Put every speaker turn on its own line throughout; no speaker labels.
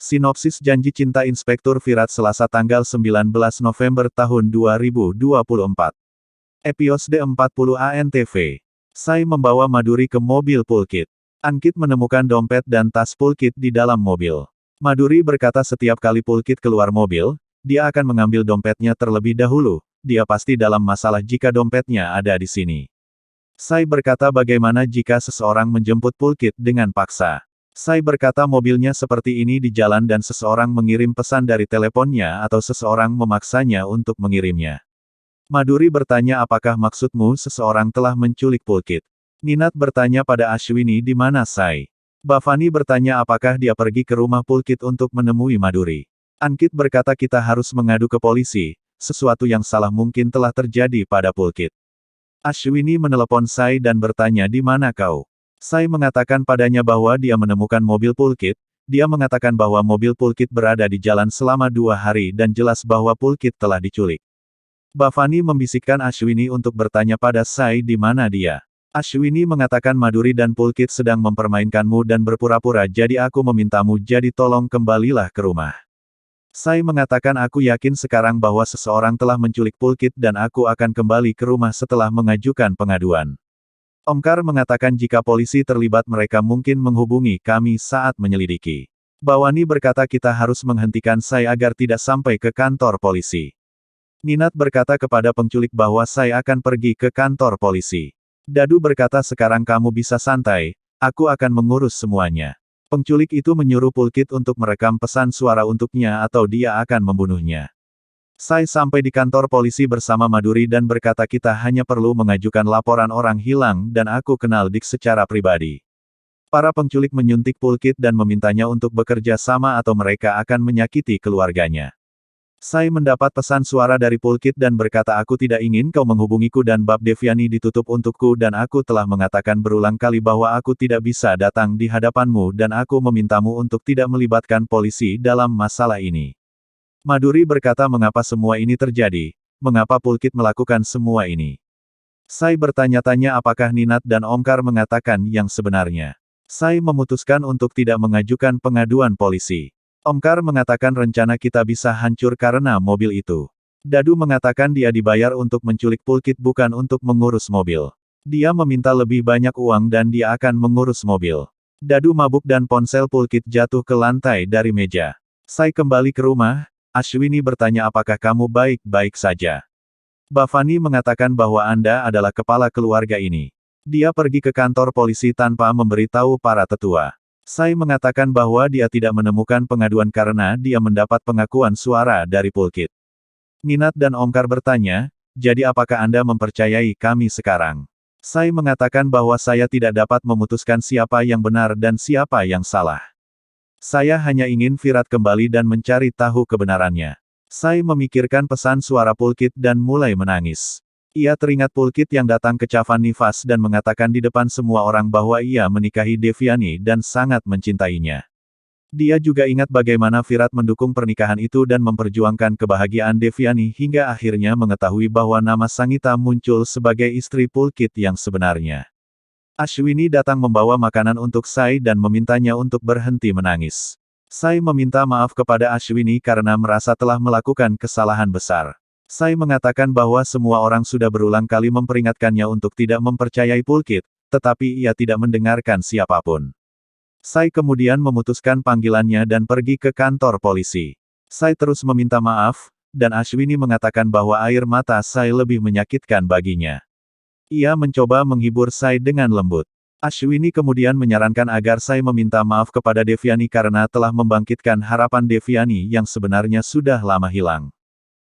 Sinopsis Janji Cinta Inspektur Virat Selasa tanggal 19 November tahun 2024. Episode 40 ANTV. Sai membawa Maduri ke mobil Pulkit. Ankit menemukan dompet dan tas Pulkit di dalam mobil. Maduri berkata setiap kali Pulkit keluar mobil, dia akan mengambil dompetnya terlebih dahulu. Dia pasti dalam masalah jika dompetnya ada di sini. Sai berkata bagaimana jika seseorang menjemput Pulkit dengan paksa. Sai berkata mobilnya seperti ini di jalan dan seseorang mengirim pesan dari teleponnya atau seseorang memaksanya untuk mengirimnya. Maduri bertanya apakah maksudmu seseorang telah menculik Pulkit. Ninat bertanya pada Ashwini di mana Sai. Bhavani bertanya apakah dia pergi ke rumah Pulkit untuk menemui Maduri. Ankit berkata kita harus mengadu ke polisi, sesuatu yang salah mungkin telah terjadi pada Pulkit. Ashwini menelepon Sai dan bertanya di mana kau. Sai mengatakan padanya bahwa dia menemukan mobil Pulkit, dia mengatakan bahwa mobil Pulkit berada di jalan selama 2 hari dan jelas bahwa Pulkit telah diculik. Bhavani membisikkan Ashwini untuk bertanya pada Sai di mana dia. Ashwini mengatakan Maduri dan Pulkit sedang mempermainkanmu dan berpura-pura jadi aku memintamu jadi tolong kembalilah ke rumah. Sai mengatakan aku yakin sekarang bahwa seseorang telah menculik Pulkit dan aku akan kembali ke rumah setelah mengajukan pengaduan. Omkar mengatakan jika polisi terlibat mereka mungkin menghubungi kami saat menyelidiki. Bhavani berkata kita harus menghentikan Sai agar tidak sampai ke kantor polisi. Ninat berkata kepada penculik bahwa Sai akan pergi ke kantor polisi. Dadu berkata sekarang kamu bisa santai, aku akan mengurus semuanya. Penculik itu menyuruh Pulkit untuk merekam pesan suara untuknya atau dia akan membunuhnya. Sai sampai di kantor polisi bersama Maduri dan berkata kita hanya perlu mengajukan laporan orang hilang dan aku kenal Dik secara pribadi. Para penculik menyuntik Pulkit dan memintanya untuk bekerja sama atau mereka akan menyakiti keluarganya. Sai mendapat pesan suara dari Pulkit dan berkata aku tidak ingin kau menghubungiku dan bab Devyani ditutup untukku dan aku telah mengatakan berulang kali bahwa aku tidak bisa datang di hadapanmu dan aku memintamu untuk tidak melibatkan polisi dalam masalah ini. Maduri berkata mengapa semua ini terjadi, mengapa Pulkit melakukan semua ini. Sai bertanya-tanya apakah Ninat dan Omkar mengatakan yang sebenarnya. Sai memutuskan untuk tidak mengajukan pengaduan polisi. Omkar mengatakan rencana kita bisa hancur karena mobil itu. Dadu mengatakan dia dibayar untuk menculik Pulkit bukan untuk mengurus mobil. Dia meminta lebih banyak uang dan dia akan mengurus mobil. Dadu mabuk dan ponsel Pulkit jatuh ke lantai dari meja. Sai kembali ke rumah. Ashwini bertanya apakah kamu baik-baik saja. Bhavani mengatakan bahwa Anda adalah kepala keluarga ini. Dia pergi ke kantor polisi tanpa memberitahu para tetua. Sai mengatakan bahwa dia tidak menemukan pengaduan karena dia mendapat pengakuan suara dari Pulkit. Ninat dan Omkar bertanya, jadi apakah Anda mempercayai kami sekarang? Sai mengatakan bahwa saya tidak dapat memutuskan siapa yang benar dan siapa yang salah. Saya hanya ingin Virat kembali dan mencari tahu kebenarannya. Sai memikirkan pesan suara Pulkit dan mulai menangis. Ia teringat Pulkit yang datang ke Cavan Nivas dan mengatakan di depan semua orang bahwa ia menikahi Devyani dan sangat mencintainya. Dia juga ingat bagaimana Virat mendukung pernikahan itu dan memperjuangkan kebahagiaan Devyani hingga akhirnya mengetahui bahwa nama Sangita muncul sebagai istri Pulkit yang sebenarnya. Ashwini datang membawa makanan untuk Sai dan memintanya untuk berhenti menangis. Sai meminta maaf kepada Ashwini karena merasa telah melakukan kesalahan besar. Sai mengatakan bahwa semua orang sudah berulang kali memperingatkannya untuk tidak mempercayai Pulkit, tetapi ia tidak mendengarkan siapapun. Sai kemudian memutuskan panggilannya dan pergi ke kantor polisi. Sai terus meminta maaf, dan Ashwini mengatakan bahwa air mata Sai lebih menyakitkan baginya. Ia mencoba menghibur Sai dengan lembut. Ashwini kemudian menyarankan agar Sai meminta maaf kepada Devyani karena telah membangkitkan harapan Devyani yang sebenarnya sudah lama hilang.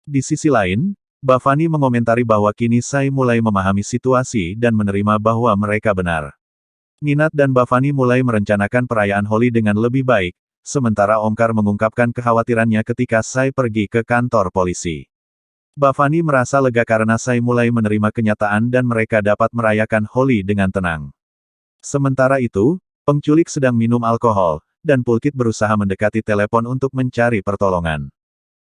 Di sisi lain, Bhavani mengomentari bahwa kini Sai mulai memahami situasi dan menerima bahwa mereka benar. Ninat dan Bhavani mulai merencanakan perayaan Holi dengan lebih baik, sementara Omkar mengungkapkan kekhawatirannya ketika Sai pergi ke kantor polisi. Bhavani merasa lega karena Sai mulai menerima kenyataan dan mereka dapat merayakan Holi dengan tenang. Sementara itu, penculik sedang minum alkohol, dan Pulkit berusaha mendekati telepon untuk mencari pertolongan.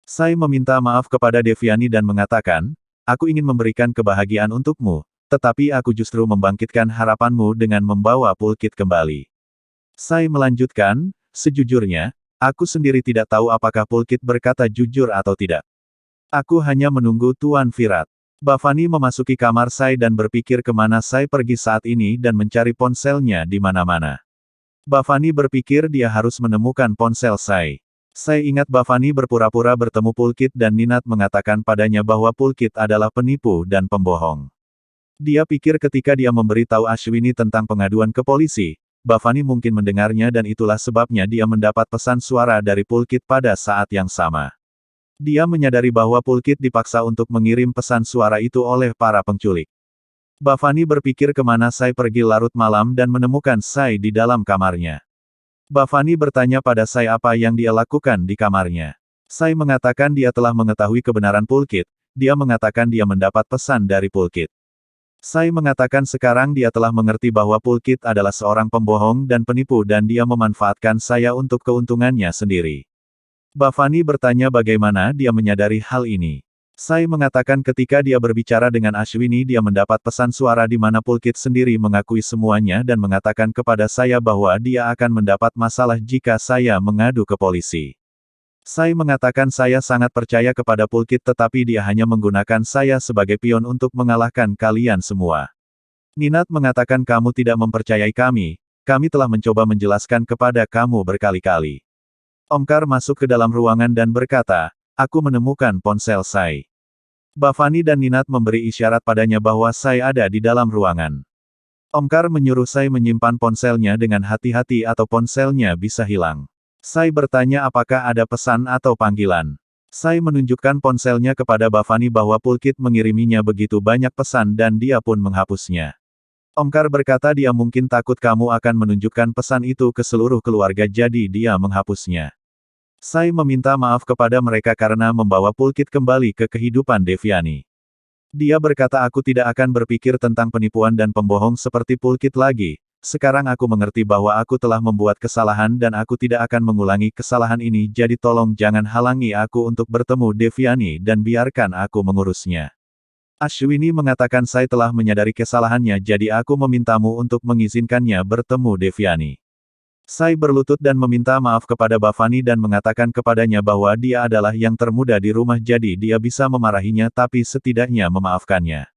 Sai meminta maaf kepada Devyani dan mengatakan, aku ingin memberikan kebahagiaan untukmu, tetapi aku justru membangkitkan harapanmu dengan membawa Pulkit kembali. Sai melanjutkan, sejujurnya, Aku sendiri tidak tahu apakah Pulkit berkata jujur atau tidak. Aku hanya menunggu Tuan Virat. Bavani memasuki kamar Sai dan berpikir kemana Sai pergi saat ini dan mencari ponselnya di mana-mana. Bavani berpikir dia harus menemukan ponsel Sai. Sai ingat Bavani berpura-pura bertemu Pulkit dan Ninat mengatakan padanya bahwa Pulkit adalah penipu dan pembohong. Dia pikir ketika dia memberitahu Ashwini tentang pengaduan ke polisi, Bavani mungkin mendengarnya dan itulah sebabnya dia mendapat pesan suara dari Pulkit pada saat yang sama. Dia menyadari bahwa Pulkit dipaksa untuk mengirim pesan suara itu oleh para penculik. Bavani berpikir kemana Sai pergi larut malam dan menemukan Sai di dalam kamarnya. Bavani bertanya pada Sai apa yang dia lakukan di kamarnya. Sai mengatakan dia telah mengetahui kebenaran Pulkit, dia mengatakan dia mendapat pesan dari Pulkit. Sai mengatakan sekarang dia telah mengerti bahwa Pulkit adalah seorang pembohong dan penipu dan dia memanfaatkan saya untuk keuntungannya sendiri. Bavani bertanya bagaimana dia menyadari hal ini. Sai mengatakan ketika dia berbicara dengan Ashwini dia mendapat pesan suara di mana Pulkit sendiri mengakui semuanya dan mengatakan kepada saya bahwa dia akan mendapat masalah jika saya mengadu ke polisi. Sai mengatakan saya sangat percaya kepada Pulkit tetapi dia hanya menggunakan saya sebagai pion untuk mengalahkan kalian semua. Ninat mengatakan kamu tidak mempercayai kami telah mencoba menjelaskan kepada kamu berkali-kali. Omkar masuk ke dalam ruangan dan berkata, aku menemukan ponsel Sai. Bavani dan Ninat memberi isyarat padanya bahwa Sai ada di dalam ruangan. Omkar menyuruh Sai menyimpan ponselnya dengan hati-hati atau ponselnya bisa hilang. Sai bertanya apakah ada pesan atau panggilan. Sai menunjukkan ponselnya kepada Bavani bahwa Pulkit mengiriminya begitu banyak pesan dan dia pun menghapusnya. Omkar berkata dia mungkin takut kamu akan menunjukkan pesan itu ke seluruh keluarga jadi dia menghapusnya. Sai meminta maaf kepada mereka karena membawa Pulkit kembali ke kehidupan Devyani. Dia berkata aku tidak akan berpikir tentang penipuan dan pembohong seperti Pulkit lagi. Sekarang aku mengerti bahwa aku telah membuat kesalahan dan aku tidak akan mengulangi kesalahan ini jadi tolong jangan halangi aku untuk bertemu Devyani dan biarkan aku mengurusnya. Ashwini mengatakan saya telah menyadari kesalahannya jadi aku memintamu untuk mengizinkannya bertemu Devyani. Sai berlutut dan meminta maaf kepada Bavani dan mengatakan kepadanya bahwa dia adalah yang termuda di rumah jadi dia bisa memarahinya tapi setidaknya memaafkannya.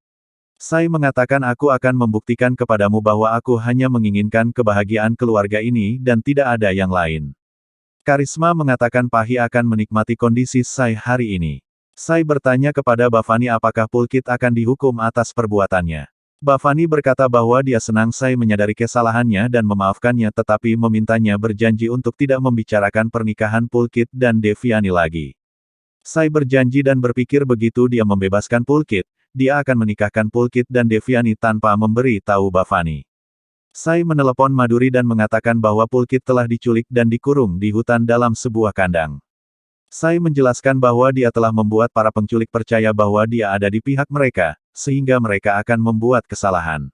Sai mengatakan aku akan membuktikan kepadamu bahwa aku hanya menginginkan kebahagiaan keluarga ini dan tidak ada yang lain. Karisma mengatakan Pahi akan menikmati kondisi Sai hari ini. Sai bertanya kepada Bavani apakah Pulkit akan dihukum atas perbuatannya. Bavani berkata bahwa dia senang Sai menyadari kesalahannya dan memaafkannya tetapi memintanya berjanji untuk tidak membicarakan pernikahan Pulkit dan Devyani lagi. Sai berjanji dan berpikir begitu dia membebaskan Pulkit, dia akan menikahkan Pulkit dan Devyani tanpa memberi tahu Bavani. Sai menelepon Maduri dan mengatakan bahwa Pulkit telah diculik dan dikurung di hutan dalam sebuah kandang. Sai menjelaskan bahwa dia telah membuat para penculik percaya bahwa dia ada di pihak mereka, sehingga mereka akan membuat kesalahan.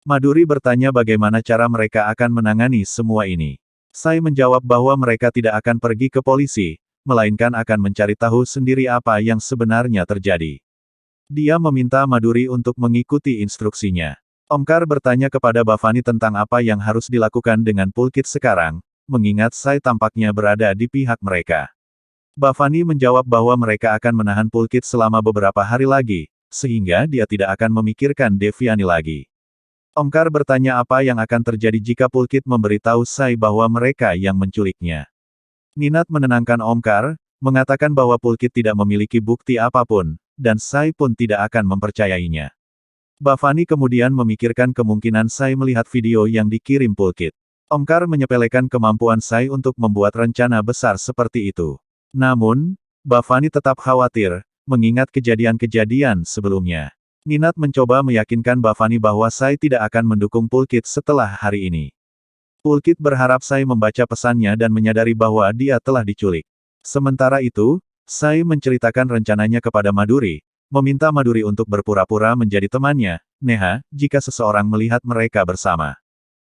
Maduri bertanya bagaimana cara mereka akan menangani semua ini. Sai menjawab bahwa mereka tidak akan pergi ke polisi, melainkan akan mencari tahu sendiri apa yang sebenarnya terjadi. Dia meminta Maduri untuk mengikuti instruksinya. Omkar bertanya kepada Bavani tentang apa yang harus dilakukan dengan Pulkit sekarang, mengingat Sai tampaknya berada di pihak mereka. Bavani menjawab bahwa mereka akan menahan Pulkit selama beberapa hari lagi, sehingga dia tidak akan memikirkan Devyani lagi. Omkar bertanya apa yang akan terjadi jika Pulkit memberitahu Sai bahwa mereka yang menculiknya. Ninat menenangkan Omkar, mengatakan bahwa Pulkit tidak memiliki bukti apapun, dan Sai pun tidak akan mempercayainya. Bavani kemudian memikirkan kemungkinan Sai melihat video yang dikirim Pulkit. Omkar menyepelekan kemampuan Sai untuk membuat rencana besar seperti itu. Namun, Bavani tetap khawatir, mengingat kejadian-kejadian sebelumnya. Ninat mencoba meyakinkan Bavani bahwa Sai tidak akan mendukung Pulkit setelah hari ini. Pulkit berharap Sai membaca pesannya dan menyadari bahwa dia telah diculik. Sementara itu, Sai menceritakan rencananya kepada Maduri, meminta Maduri untuk berpura-pura menjadi temannya, Neha, jika seseorang melihat mereka bersama.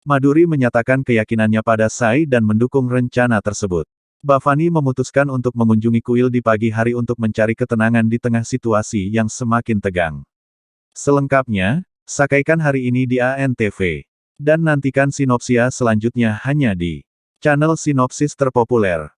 Maduri menyatakan keyakinannya pada Sai dan mendukung rencana tersebut. Bavani memutuskan untuk mengunjungi kuil di pagi hari untuk mencari ketenangan di tengah situasi yang semakin tegang. Selengkapnya, saksikan hari ini di ANTV. Dan nantikan sinopsia selanjutnya hanya di channel sinopsis terpopuler.